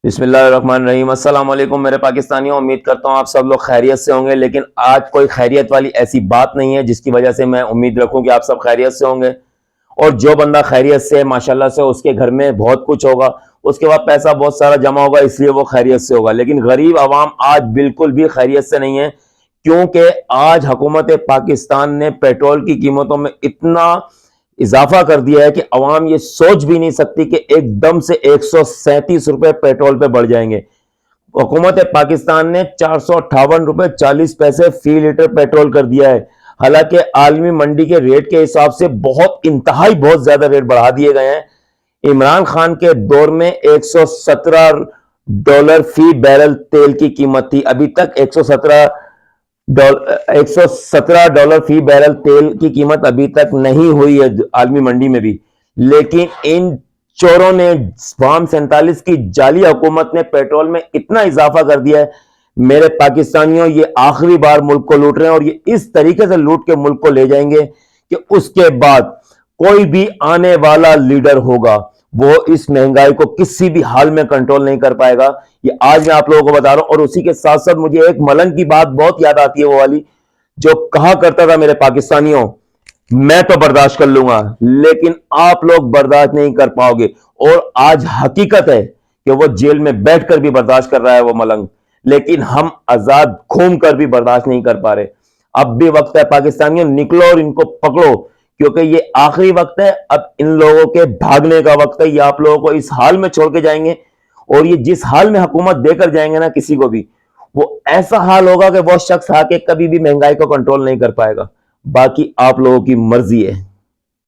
بسم اللہ الرحمن الرحیم۔ السلام علیکم میرے پاکستانیوں، امید کرتا ہوں آپ سب لوگ خیریت سے ہوں گے، لیکن آج کوئی خیریت والی ایسی بات نہیں ہے جس کی وجہ سے میں امید رکھوں کہ آپ سب خیریت سے ہوں گے۔ اور جو بندہ خیریت سے ماشاءاللہ سے اس کے گھر میں بہت کچھ ہوگا، اس کے بعد پیسہ بہت سارا جمع ہوگا، اس لیے وہ خیریت سے ہوگا، لیکن غریب عوام آج بالکل بھی خیریت سے نہیں ہے، کیونکہ آج حکومت پاکستان نے پیٹرول کی قیمتوں میں اتنا اضافہ کر دیا ہے کہ عوام یہ سوچ بھی نہیں سکتی کہ ایک دم سے 137 روپے پیٹرول پہ بڑھ جائیں گے۔ حکومت پاکستان نے 458 روپے 40 پیسے فی لیٹر پیٹرول کر دیا ہے، حالانکہ عالمی منڈی کے ریٹ کے حساب سے بہت زیادہ ریٹ بڑھا دیے گئے ہیں۔ عمران خان کے دور میں $117 فی بیرل تیل کی قیمت تھی، ابھی تک $117 فی بیرل تیل کی قیمت ابھی تک نہیں ہوئی ہے عالمی منڈی میں بھی، لیکن ان چوروں نے فارم 47 کی جعلی حکومت نے پیٹرول میں اتنا اضافہ کر دیا ہے۔ میرے پاکستانیوں، یہ آخری بار ملک کو لوٹ رہے ہیں، اور یہ اس طریقے سے لوٹ کے ملک کو لے جائیں گے کہ اس کے بعد کوئی بھی آنے والا لیڈر ہوگا وہ اس مہنگائی کو کسی بھی حال میں کنٹرول نہیں کر پائے گا۔ یہ آج میں آپ لوگوں کو بتا رہا ہوں، اور اسی کے ساتھ ساتھ مجھے ایک ملنگ کی بات بہت یاد آتی ہے، وہ والی جو کہا کرتا تھا، میرے پاکستانیوں میں تو برداشت کر لوں گا لیکن آپ لوگ برداشت نہیں کر پاؤ گے، اور آج حقیقت ہے کہ وہ جیل میں بیٹھ کر بھی برداشت کر رہا ہے وہ ملنگ، لیکن ہم آزاد گھوم کر بھی برداشت نہیں کر پا رہے۔ اب بھی وقت ہے پاکستانیوں، نکلو اور ان کو پکڑو، کیونکہ یہ آخری وقت ہے، اب ان لوگوں کے بھاگنے کا وقت ہے۔ یہ آپ لوگوں کو اس حال میں چھوڑ کے جائیں گے، اور یہ جس حال میں حکومت دے کر جائیں گے نا کسی کو بھی، وہ ایسا حال ہوگا کہ وہ شخص آ کے کبھی بھی مہنگائی کو کنٹرول نہیں کر پائے گا۔ باقی آپ لوگوں کی مرضی ہے۔